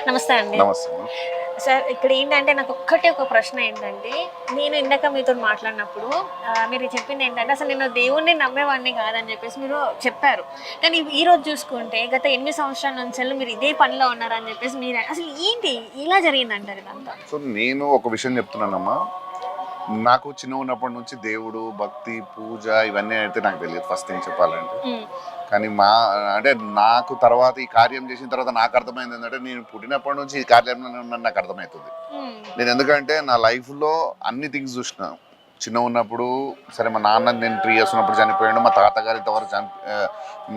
నమస్తే అండి. నమస్తే. సార్ ఇక్కడ ఏంటంటే నాకు ఒక్కటే ఒక ప్రశ్న ఏంటంటే, నేను ఇందాక మీతోని మాట్లాడినప్పుడు మీరు చెప్పింది ఏంటంటే, అసలు నేను దేవుడిని నమ్మేవాడిని కాదని చెప్పేసి మీరు చెప్పారు. కానీ ఈరోజు చూసుకుంటే గత 8 సంవత్సరాల నుంచెల్లి మీరు ఇదే పనిలో ఉన్నారని చెప్పేసి మీరు అసలు ఏంటి ఇలా జరిగిందంటారు ఇదంతా? సో నేను ఒక విషయం చెప్తున్నానమ్మా. నాకు చిన్న ఉన్నప్పటి నుంచి దేవుడు, భక్తి, పూజ ఇవన్నీ అయితే నాకు తెలియదు ఫస్ట్ థింగ్ చెప్పాలంటే. హ్మ్. కానీ అంటే నాకు తర్వాత ఈ కార్యం చేసిన తర్వాత నాకు అర్థమైంది ఏంటంటే, నేను పుట్టినప్పటి నుంచి ఈ కార్యంలో ఉన్నాను నాకు అర్థమవుతుంది. హ్మ్. నేను ఎందుకంటే నా లైఫ్లో అన్ని థింగ్స్ చూసిన. చిన్న ఉన్నప్పుడు సరే మా నాన్న నేను 3 years ఉన్నప్పుడు చనిపోయాడు. మా తాతగారు ఇంతవరకు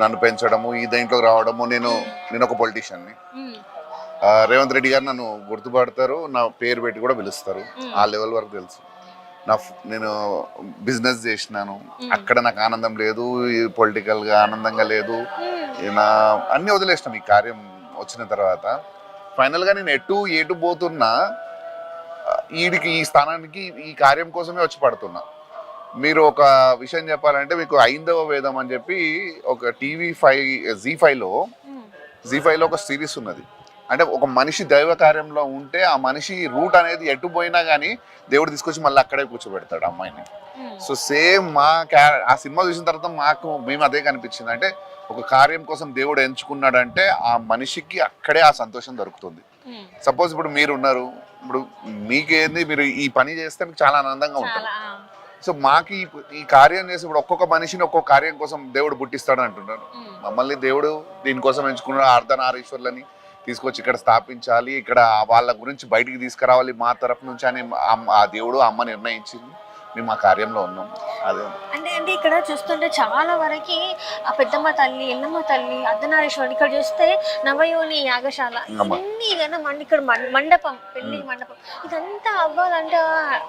నన్ను పెంచడము, ఈ దేంట్లోకి రావడము. నేను ఒక పొలిటీషియన్ని. హ్మ్. రేవంత్ రెడ్డి గారు నన్ను గుర్తుపడతారు, నా పేరు పెట్టి కూడా పిలుస్తారు. ఆ లెవెల్ వరకు తెలుసు. నేను బిజినెస్ చేసినాను, అక్కడ నాకు ఆనందం లేదు, పొలిటికల్గా ఆనందంగా లేదు. నా అన్నీ వదిలేసినాం ఈ కార్యం వచ్చిన తర్వాత. ఫైనల్గా నేను ఎటు పోతున్నా ఈ స్థానానికి ఈ కార్యం కోసమే వచ్చి పడుతున్నా. మీరు ఒక విషయం చెప్పాలంటే, మీకు ఐందవ వేదం అని చెప్పి ఒక జీ5లో ఒక సిరీస్ ఉన్నది. అంటే ఒక మనిషి దైవ కార్యంలో ఉంటే ఆ మనిషి రూట్ అనేది ఎటు పోయినా కానీ దేవుడు తీసుకొచ్చి మళ్ళీ అక్కడే కూర్చోబెడతాడు అమ్మాయిని. సో సేమ్ ఆ సినిమా చూసిన తర్వాత మేము అదే కనిపించింది. అంటే ఒక కార్యం కోసం దేవుడు ఎంచుకున్నాడంటే ఆ మనిషికి అక్కడే ఆ సంతోషం దొరుకుతుంది. సపోజ్ ఇప్పుడు మీరు ఉన్నారు, ఇప్పుడు మీకేంది, మీరు ఈ పని చేస్తే మీకు చాలా ఆనందంగా ఉంటుంది. సో మాకు ఈ కార్యం చేసి ఇప్పుడు ఒక్కొక్క మనిషిని ఒక్కొక్క కార్యం కోసం దేవుడు పుట్టిస్తాడు అంటున్నాడు. మమ్మల్ని దేవుడు దీనికోసం ఎంచుకున్నాడు. అర్ధనారీశ్వర్లని తీసుకొచ్చి ఇక్కడ స్థాపించాలి, ఇక్కడ వాళ్ళ గురించి బయటికి తీసుకురావాలి మా తరఫు నుంచి అని ఆ దేవుడు అమ్మ నిర్ణయించింది. మేము ఆ కార్యంలో ఉన్నాం. అదే అంటే ఇక్కడ చూస్తుంటే చాలా వరకు ఆ పెద్దమ్మ తల్లి, ఎల్లమ్మ తల్లి, అర్ధనారీశ్వరుడు, ఇక్కడ చూస్తే నవయోని యాగశాల, ఇన్ని ఇక్కడ మండపం, పెళ్లి మండపం, ఇదంతా అవ్వాలంటే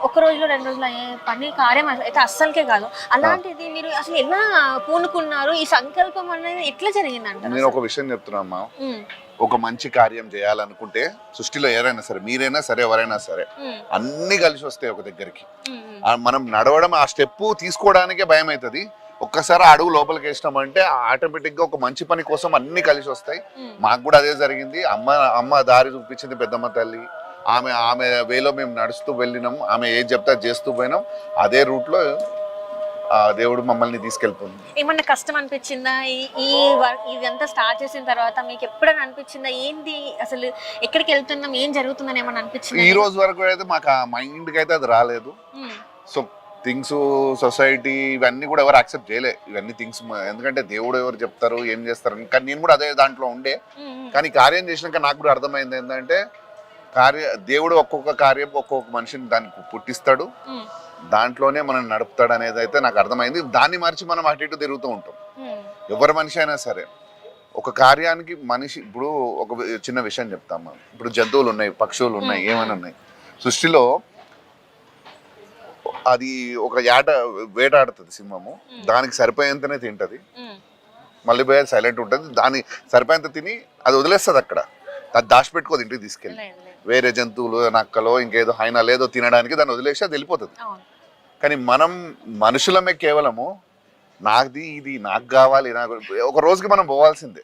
ఒక రోజులో 2 రోజులు అయ్యే పని కార్యం అయితే అస్సలకే కాదు. అలాంటిది మీరు అసలు ఎలా పూనుకున్నారు? ఈ సంకల్పం అనేది ఎట్లా జరిగిందంట? నేను ఒక విషయం చెప్తున్నా. ఒక మంచి కార్యం చేయాలనుకుంటే సృష్టిలో ఎవరైనా సరే, మీరైనా సరే, ఎవరైనా సరే, అన్ని కలిసి వస్తాయి ఒక దగ్గరికి. మనం నడవడం, ఆ స్టెప్ తీసుకోవడానికే భయం అవుతుంది. ఒక్కసారి అడుగు లోపలికి వేసినామంటే ఆటోమేటిక్ గా ఒక మంచి పని కోసం అన్ని కలిసి వస్తాయి. మాకు కూడా అదే జరిగింది. అమ్మ దారి చూపించింది పెద్దమ్మ తల్లి. ఆమె వేలో మేము నడుస్తూ వెళ్ళినాం. ఆమె ఏది చెప్తే చేస్తూ పోయినాం. అదే రూట్ లో దేవుడు మమ్మల్ని తీసుకెళ్తుంది. ఏమన్నా కష్టం అనిపించిందా ఇదంతా స్టార్ట్ చేసిన తర్వాత? మీకు ఎప్పుడైనా అనిపించిందా ఏంటి అసలు ఎక్కడికి వెళ్తున్నాం, ఏం జరుగుతుందని ఏమన్నా అనిపించింది? ఈ రోజు వరకు అయితే మాకు ఆ మైండ్కి అయితే అది రాలేదు. సో థింగ్స్, సొసైటీ ఇవన్నీ కూడా ఎవరు యాక్సెప్ట్ చేయలే ఇవన్నీ థింగ్స్. ఎందుకంటే దేవుడు ఎవరు చెప్తారు, ఏం చేస్తారు. కానీ నేను కూడా అదే దాంట్లో ఉండే. కానీ కార్యం చేసినాక నాకు కూడా అర్థమైంది ఏంటంటే, దేవుడు ఒక్కొక్క కార్యం ఒక్కొక్క మనిషిని దానికి పుట్టిస్తాడు, దాంట్లోనే మనం నడుపుతాడు అనేది అయితే నాకు అర్థమైంది. దాన్ని మరిచి మనం అటు ఇటు తిరుగుతూ ఉంటాం. ఎవరి మనిషి అయినా సరే ఒక కార్యానికి మనిషి. ఇప్పుడు ఒక చిన్న విషయం చెప్తాము. ఇప్పుడు జంతువులు ఉన్నాయి, పక్షువులు ఉన్నాయి, ఏమైనా ఉన్నాయి సృష్టిలో. అది ఒక వేటాడుతుంది సింహము, దానికి సరిపోయేంతనే తింటది, మళ్ళీ పోయేది సైలెంట్ ఉంటుంది. దాని సరిపోయేంత తిని అది వదిలేస్తుంది అక్కడ. అది దాచిపెట్టుకోదు ఇంటికి తీసుకెళ్ళి. వేరే జంతువులు, నక్కలో ఇంకేదో హైనా లేదో తినడానికి దాన్ని వదిలేసి అది వెళ్ళిపోతుంది. కానీ మనం మనుషులమే కేవలము ఇది నాకు కావాలి, ఒక రోజుకి మనం పోవాల్సిందే,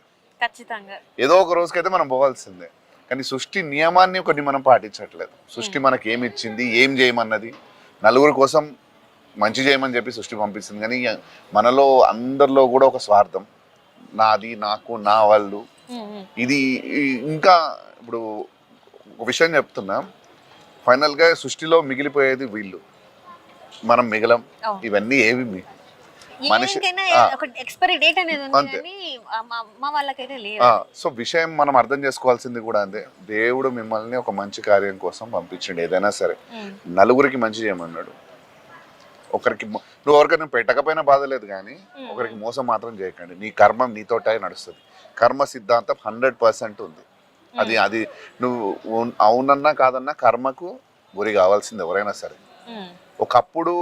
ఏదో ఒక రోజుకైతే మనం పోవాల్సిందే. కానీ సృష్టి నియమాన్ని కొన్ని మనం పాటించట్లేదు. సృష్టి మనకి ఏమి ఇచ్చింది, ఏం చేయమన్నది, నలుగురి కోసం మంచి చేయమని చెప్పి సృష్టి పంపిస్తుంది. కానీ మనలో అందరిలో కూడా ఒక స్వార్థం, నాది, నాకు, నా వాళ్ళు. ఇది ఇంకా ఇప్పుడు ఒక విషయం చెప్తున్నా, ఫైనల్గా సృష్టిలో మిగిలిపోయేది వీళ్ళు, మనం మిగలం. ఇవన్నీ ఏవి మనిషి సో విషయం మనం అర్థం చేసుకోవాల్సింది కూడా అంతే. దేవుడు మిమ్మల్ని ఒక మంచి కార్యం కోసం పంపించండి. ఏదైనా సరే నలుగురికి మంచి చేయమన్నాడు. నువ్వు ఎవరికైనా పెట్టకపోయినా బాధ లేదు, కానీ ఒకరికి మోసం మాత్రం చేయకండి. నీ కర్మం నీతోటే నడుస్తుంది. కర్మ సిద్ధాంతం 100% ఉంది. అది నువ్వు అవునన్నా కాదన్నా కర్మకు గురి కావాల్సింది ఎవరైనా సరే. ఒకప్పుడు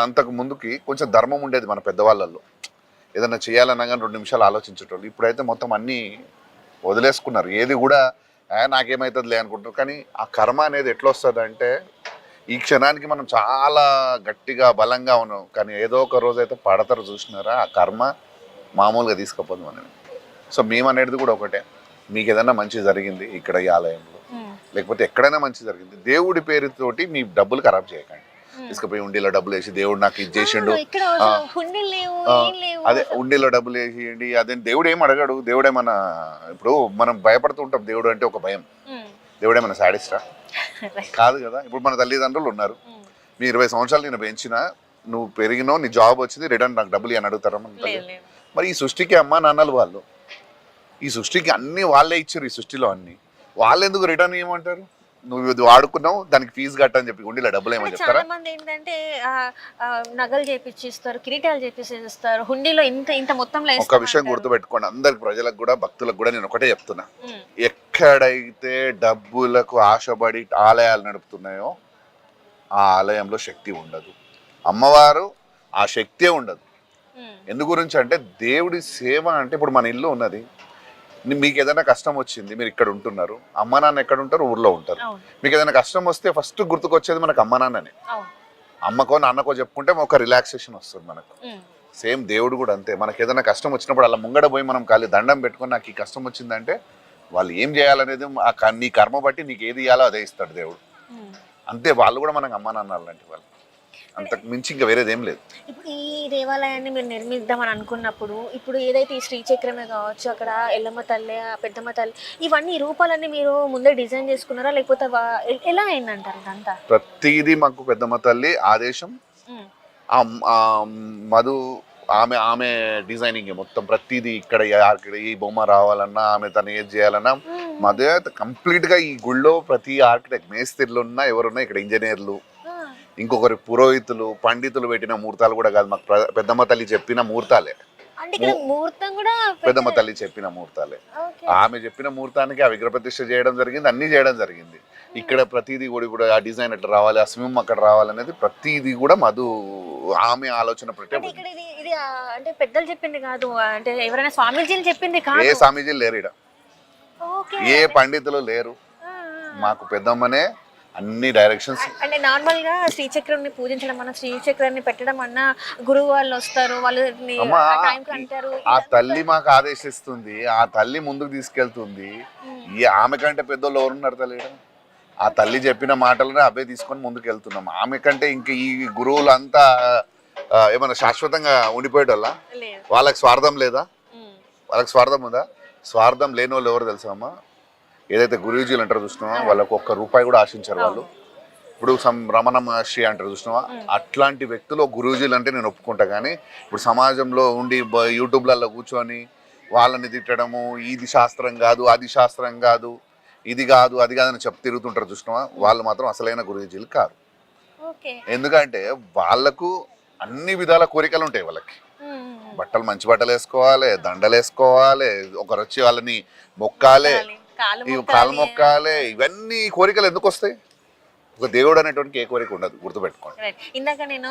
అంతకు ముందుకి కొంచెం ధర్మం ఉండేది మన పెద్దవాళ్ళల్లో. ఏదైనా చేయాలన్నా కానీ 2 నిమిషాలు ఆలోచించేటోళ్ళు. ఇప్పుడైతే మొత్తం అన్నీ వదిలేసుకున్నారు. ఏది కూడా నాకేమవుతుందిలే అనుకుంటున్నారు. కానీ ఆ కర్మ అనేది ఎట్లా వస్తుంది అంటే, ఈ క్షణానికి మనం చాలా గట్టిగా బలంగా ఉన్నాం, కానీ ఏదో ఒక రోజు అయితే పడతారు చూసినారా, ఆ కర్మ మామూలుగా తీసుకుపోదు మనం. సో మేము అనేది కూడా ఒకటే, మీకు ఏదైనా మంచి జరిగింది ఇక్కడ ఈ ఆలయంలో, లేకపోతే ఎక్కడైనా మంచి జరిగింది, దేవుడి పేరుతోటి మీ డబ్బులు ఖరాబ్ చేయకండి. తీసుకుపోయి ఉండిలో డబ్బులు వేసి దేవుడు నాకు ఇది చేసిండు, అదే ఉండిలో డబ్బులు వేసి అదే దేవుడు ఏం అడగాడు. దేవుడు ఏమన్నా ఇప్పుడు మనం భయపడుతూ ఉంటాం, దేవుడు అంటే ఒక భయం. దేవుడు ఏమన్నా సాడిస్టా కాదు కదా. ఇప్పుడు మన తల్లిదండ్రులు ఉన్నారు, మీ 20 సంవత్సరాలు నేను పెంచినా, నువ్వు పెరిగినావు, నీ జాబ్ వచ్చింది, రిటర్న్ నాకు డబ్బులు అని అడుగుతారా? మరి ఈ సృష్టికి అమ్మా నాన్నలు వాళ్ళు, ఈ సృష్టికి అన్ని వాళ్ళే ఇచ్చారు, ఈ సృష్టిలో అన్ని వాళ్ళు ఎందుకు రిటర్న్ ఇవ్వమంటారు? నువ్వు ఇది వాడుకున్నావు, దానికి ఫీజు కట్టని చెప్పి ఉండి డబ్బులు ఏమని చెప్తారా? చాలా మంది ఏంటంటే నగలు చేపిచ్చిస్తారు, కిరీటాలు చేపిస్తారు, హుండీలో ఇంత ఇంత మొత్తంలో. ఒక విషయం గుర్తుపెట్టుకోండి, అందరికి ప్రజలకు కూడా భక్తులకు కూడా నేను ఒకటే చెప్తున్నా, ఎక్కడైతే డబ్బులకు ఆశపడి ఆలయాలు నడుపుతున్నాయో ఆ ఆలయంలో శక్తి ఉండదు. అమ్మవారు ఆ శక్తే ఉండదు. ఎందు గురించి అంటే దేవుడి సేవ అంటే, ఇప్పుడు మన ఇల్లు ఉన్నది, మీకు ఏదైనా కష్టం వచ్చింది, మీరు ఇక్కడ ఉంటున్నారు, అమ్మ నాన్న ఎక్కడ ఉంటారు? ఊర్లో ఉంటారు. మీకు ఏదైనా కష్టం వస్తే ఫస్ట్ గుర్తుకొచ్చేది మనకు అమ్మ నాన్ననే. అమ్మకో నాన్నకో చెప్పుకుంటే ఒక రిలాక్సేషన్ వస్తుంది మనకు. సేమ్ దేవుడు కూడా అంతే, మనకి ఏదైనా కష్టం వచ్చినప్పుడు అలా ముంగడ పోయి మనం ఖాళీ దండం పెట్టుకొని నాకు ఈ కష్టం వచ్చిందంటే వాళ్ళు ఏం చేయాలనేది నీ కర్మ బట్టి నీకు ఏది ఇవ్వాలో అదే ఇస్తాడు దేవుడు. అంతే, వాళ్ళు కూడా మనకు అమ్మ నాన్న లాంటి వాళ్ళు, అంతకు మించి ఇంకా వేరేదేం లేదు. ఇప్పుడు ఈ దేవాలయాన్ని మీరు నిర్మిద్దామని అనుకున్నప్పుడు, ఇప్పుడు ఏదైతే ఈ శ్రీచక్రమే కావచ్చు, అక్కడ ఎల్లమ్మ తల్లి, పెద్దమ్మ తల్లి, ఇవన్నీ రూపాలన్నీ మీరు ముందే డిజైన్ చేసుకున్నారా, లేకపోతే ఎలా అయిందంటారు ఇదంతా? ప్రతిదీ మాకు పెద్దమ్మ తల్లి ఆదేశం. మధు ఆమె డిజైనింగ్ మొత్తం ప్రతిదీ. ఇక్కడ ఈ బొమ్మ రావాలన్నా, ఆమె తను ఏది చేయాలన్నా మధు కంప్లీట్ గా. ఈ గుళ్ళో ప్రతి ఆర్కిటెక్ట్, మేస్త్రీలు ఉన్నా ఎవరున్నా, ఇక్కడ ఇంజనీర్లు, ఇంకొకరి పురోహితులు, పండితులు పెట్టిన ముహూర్తాలు కూడా కాదు, మాకు పెద్దమ్మ తల్లి చెప్పిన ముహూర్తాలే. పెద్దమ్మ తల్లి చెప్పిన ముహూర్తాలే. ఆమె చెప్పిన ముహూర్తానికి ఆ విగ్రహ ప్రతిష్ఠ చేయడం జరిగింది, అన్ని చేయడం జరిగింది. ఇక్కడ ప్రతిదీ కూడా ఆ డిజైన్ ఎట్లా రావాలి, ఆ స్విమ్ అక్కడ రావాలనేది ప్రతిదీ కూడా మధు ఆమె ఆలోచన పెట్టే. అంటే పెద్దలు చెప్పింది కాదు, అంటే ఎవరైనా స్వామీజీలు చెప్పింది కాదు. ఏ స్వామీజీలు లేరు ఇక్కడ, ఏ పండితులు లేరు, మాకు పెద్దమ్మనే అన్ని డైరెక్షన్స్. అంటే నార్మల్ గా శ్రీచక్రాన్ని పూజించడం అన్న, శ్రీచక్రాన్ని పెట్టడం అన్న, గురువు వాళ్ళు వస్తారు, వాళ్ళు అంటారు, ఆ తల్లి మాకు ఆదేశిస్తుంది, ఆ తల్లి ముందుకు తీసుకెళ్తుంది. ఈ ఆమె కంటే పెద్దోళ్ళు ఎవరున్నారు తల్లి? ఆ తల్లి చెప్పిన మాటలనే అవే తీసుకొని ముందుకు వెళ్తున్నాం. ఆమె కంటే ఇంక ఈ గురువులు అంతా ఏమన్నా శాశ్వతంగా ఉండిపోయేటోళ్ళ? వాళ్ళకి స్వార్థం లేదా? వాళ్ళకి స్వార్థం ఉందా? స్వార్థం లేని వాళ్ళు ఎవరు తెలుసా అమ్మా? ఏదైతే గురూజీలు అంటారు చూసినావా, వాళ్ళకు ఒక్క రూపాయి కూడా ఆశించారు వాళ్ళు. ఇప్పుడు రమణ మహర్షి అంటారు చూసినావా, అట్లాంటి వ్యక్తులు గురూజీలు అంటే నేను ఒప్పుకుంటా. కానీ ఇప్పుడు సమాజంలో ఉండి యూట్యూబ్లలో కూర్చొని వాళ్ళని తిట్టడము, ఇది శాస్త్రం కాదు, అది శాస్త్రం కాదు, ఇది కాదు, అది కాదని చెప్పి తిరుగుతుంటారు చూసినావా, వాళ్ళు మాత్రం అసలైన గురూజీలు కాదు. ఎందుకంటే వాళ్ళకు అన్ని విధాల కోరికలు ఉంటాయి. వాళ్ళకి బట్టలు, మంచి బట్టలు వేసుకోవాలి, దండలు వేసుకోవాలి, ఒకరు వచ్చి వాళ్ళని మొక్కాలి, కాలు మొక్కాలి, ఇవన్నీ కోరికలు ఎందుకు వస్తాయి? ఒక దేవుడు అనేటువంటి ఏ కోరిక ఉండదు, గుర్తుపెట్టుకోండి. ఇందాక నేను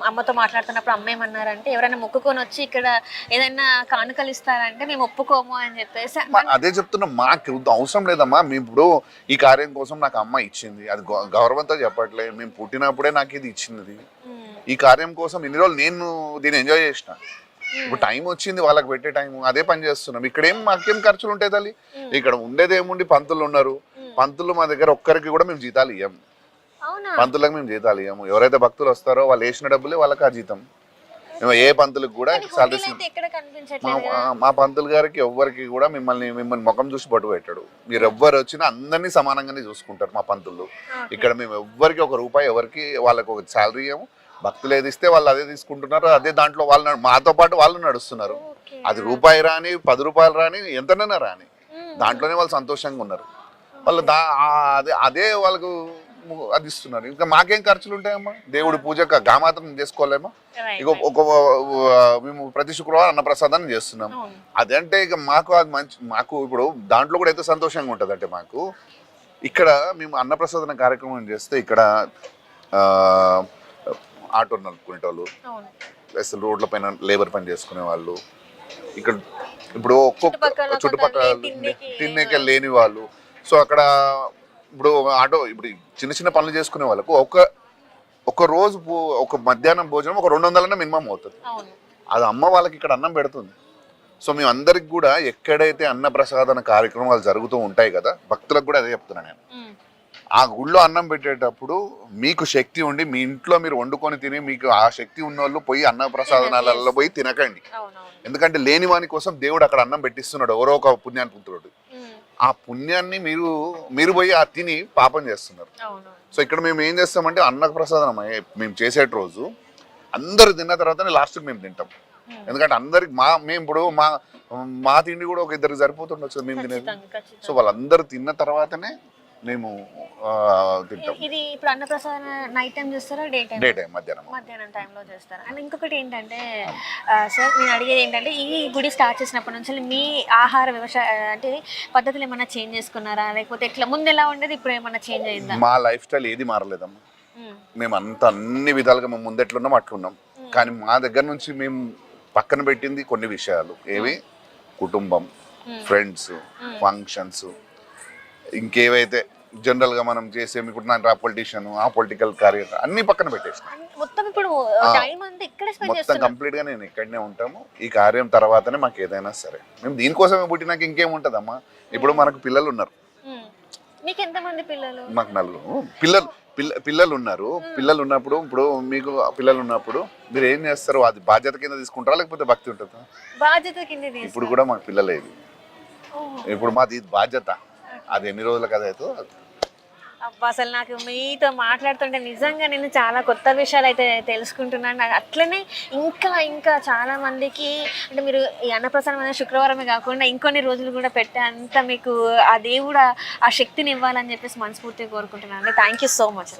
అమ్మతో మాట్లాడుతున్నప్పుడు అమ్మ ఏమన్నారంటే, ఎవరైనా మొక్కుకొని వచ్చి ఇక్కడ ఏదైనా కానుకలు ఇస్తారంటే మేము ఒప్పుకోము అని చెప్పేసి. అదే చెప్తున్నా, మాకు అవసరం లేదమ్మా. మేము ఇప్పుడు ఈ కార్యం కోసం నాకు అమ్మ ఇచ్చింది, అది గౌరవంతో చెప్పట్లేదు. మేము పుట్టినప్పుడే నాకు ఇది ఇచ్చినది. ఈ కార్యం కోసం ఇన్ని రోజులు నేను దీన్ని ఎంజాయ్ చేసిన. ఇప్పుడు టైం వచ్చింది వాళ్ళకి పెట్టే టైం, అదే పని చేస్తున్నాం. ఇక్కడేం మాకేం ఖర్చులు ఉంటాయి తల్లి? ఇక్కడ ఉండేది ఏముండి, పంతులు ఉన్నారు. పంతులు మా దగ్గర ఒక్కరికి కూడా మేము జీతాలు ఇవ్వము. పంతులకు మేము జీతాలు ఇవ్వము. ఎవరైతే భక్తులు వస్తారో వాళ్ళు వేసిన డబ్బులే వాళ్ళకి ఆ జీతం. మేము ఏ పంతులకు కూడా సాలరీస్, మా పంతులు గారికి ఎవ్వరికి కూడా మిమ్మల్ని ముఖం చూసి పట్టు పెట్టాడు. మీరు ఎవ్వరు వచ్చినా అందరినీ సమానంగానే చూసుకుంటారు మా పంతులు. ఇక్కడ మేము ఎవ్వరికి ఒక రూపాయి, ఎవరికి వాళ్ళకి ఒక శాలరీ ఇవ్వము. భక్తులు ఏది ఇస్తే వాళ్ళు అదే తీసుకుంటున్నారు, అదే దాంట్లో వాళ్ళు మాతో పాటు వాళ్ళు నడుస్తున్నారు. అది రూపాయి రాని, 10 రూపాయలు రాని, ఎంతనైనా రాని, దాంట్లోనే వాళ్ళు సంతోషంగా ఉన్నారు. వాళ్ళు అదే వాళ్ళకు అది ఇస్తున్నారు. ఇంకా మాకేం ఖర్చులు ఉంటాయమ్మా? దేవుడి పూజకు గామాత్రం చేసుకోలేమా? ఇక మేము ప్రతి శుక్రవారం అన్నప్రసాదాన్ని చేస్తున్నాం. అదంటే ఇక మాకు అది మంచి, మాకు ఇప్పుడు దాంట్లో కూడా ఎంత సంతోషంగా ఉంటుంది అంటే, మాకు ఇక్కడ మేము అన్నప్రసాదన కార్యక్రమం చేస్తే ఇక్కడ ఆటో నడుపుకునేటోళ్ళు, అసలు రోడ్ల పైన లేబర్ పని చేసుకునే వాళ్ళు, ఇక్కడ ఇప్పుడు ఒక్కొక్క చుట్టుపక్కల తిన్నేకే లేని వాళ్ళు, సో అక్కడ ఇప్పుడు ఆటో ఇప్పుడు చిన్న చిన్న పనులు చేసుకునే వాళ్ళకు ఒక రోజు ఒక మధ్యాహ్నం భోజనం ఒక 200 మినిమం అవుతుంది. అది అమ్మ వాళ్ళకి ఇక్కడ అన్నం పెడుతుంది. సో మేము అందరికి కూడా ఎక్కడైతే అన్నప్రసాదన కార్యక్రమాలు జరుగుతూ ఉంటాయి కదా, భక్తులకు కూడా అదే చెప్తున్నాను నేను. ఆ గుళ్ళో అన్నం పెట్టేటప్పుడు మీకు శక్తి ఉండి మీ ఇంట్లో మీరు వండుకొని తిని మీకు ఆ శక్తి ఉన్న వాళ్ళు పోయి అన్నప్రసాదనాలలో పోయి తినకండి. ఎందుకంటే లేని వాని కోసం దేవుడు అక్కడ అన్నం పెట్టిస్తున్నాడు, ఎవరో ఒక పుణ్యాన్ని పుత్రుడు. ఆ పుణ్యాన్ని మీరు పోయి ఆ తిని పాపం చేస్తున్నారు. సో ఇక్కడ మేము ఏం చేస్తామంటే అన్నప్రసాదనం మేము చేసేట రోజు అందరు తిన్న తర్వాతనే లాస్ట్కి మేము తింటాం. ఎందుకంటే అందరికి మేము ఇప్పుడు మా తిండి కూడా ఒక ఇద్దరికి సరిపోతుండొచ్చు మేము తినేది. సో వాళ్ళందరూ తిన్న తర్వాతనే మేము తింటాం. ఇది ఇప్పుడు అన్నప్రసాదం నైట్ టైం చేస్తారా, డే టైం? మధ్యాహ్నం టైంలో చేస్తారా? అండ్ ఇంకొకటి ఏంటంటే సార్ నేను అడిగేది ఏంటంటే ఈ గుడి స్టార్ట్ చేసినప్పటి నుంచి మీ ఆహార వ్యవసాయ అంటే పద్ధతులు ఏమైనా చేంజ్ చేసుకున్నారా, లేకపోతే ఇట్లా ముందు ఎలా ఉండేది ఇప్పుడు ఏమైనా చేంజ్ అయిందా? మా లైఫ్ స్టైల్ ఏది మారలేదమ్మా. మేము అన్ని విధాలుగా మేము ముందెట్లున్నాం అట్లున్నాం. కానీ మా దగ్గర నుంచి మేము పక్కన పెట్టింది కొన్ని విషయాలు. ఏవి? కుటుంబం, ఫ్రెండ్స్, ఫంక్షన్స్, ఇంకేవైతే జనరల్ గా మనం చేసే ఇప్పుడు నా పొలిటీషియన్ ఆ పొలిటికల్ కార్యక్రమం అన్ని పక్కన పెట్టేసిన. మొత్తం ఇప్పుడు టైం అంతా ఇక్కడే స్పెండ్ మొత్తం చేస్తున్నాం. కంప్లీట్ గా నేను ఇక్కడనే ఉంటాము. ఈ కార్యం తర్వాతనే మాకు ఏదైనా సరే. మేము దీనికోసమే పుట్టినాక ఇంకేముంటదమ్మా. ఇప్పుడు మనకు పిల్లలు ఉన్నారు. మీకు ఎంతమంది పిల్లలు? మాకు 4 పిల్లలు ఉన్నారు. పిల్లలు ఉన్నప్పుడు ఇప్పుడు మీకు పిల్లలు ఉన్నప్పుడు మీరు ఏం చేస్తారు? అది బాధ్యత కింద తీసుకుంటారా లేకపోతే భక్తి ఉంటుందా? బాధ్యత కింద. ఇప్పుడు కూడా మాకు పిల్లలేదు. ఇప్పుడు మాది బాధ్యత. అది ఎన్ని రోజుల కదా అయితే. అబ్బా అసలు నాకు మీతో మాట్లాడుతుంటే నిజంగా నేను చాలా కొత్త విషయాలు అయితే తెలుసుకుంటున్నాను. నాకు అట్లనే ఇంకా చాలా మందికి అంటే మీరు ఈ అన్నప్రసాదం అనేది శుక్రవారమే కాకుండా ఇంకొన్ని రోజులు కూడా పెట్టే అంత మీకు ఆ దేవుడు ఆ శక్తిని ఇవ్వాలని చెప్పేసి మనస్ఫూర్తిగా కోరుకుంటున్నాను. Thank you so much.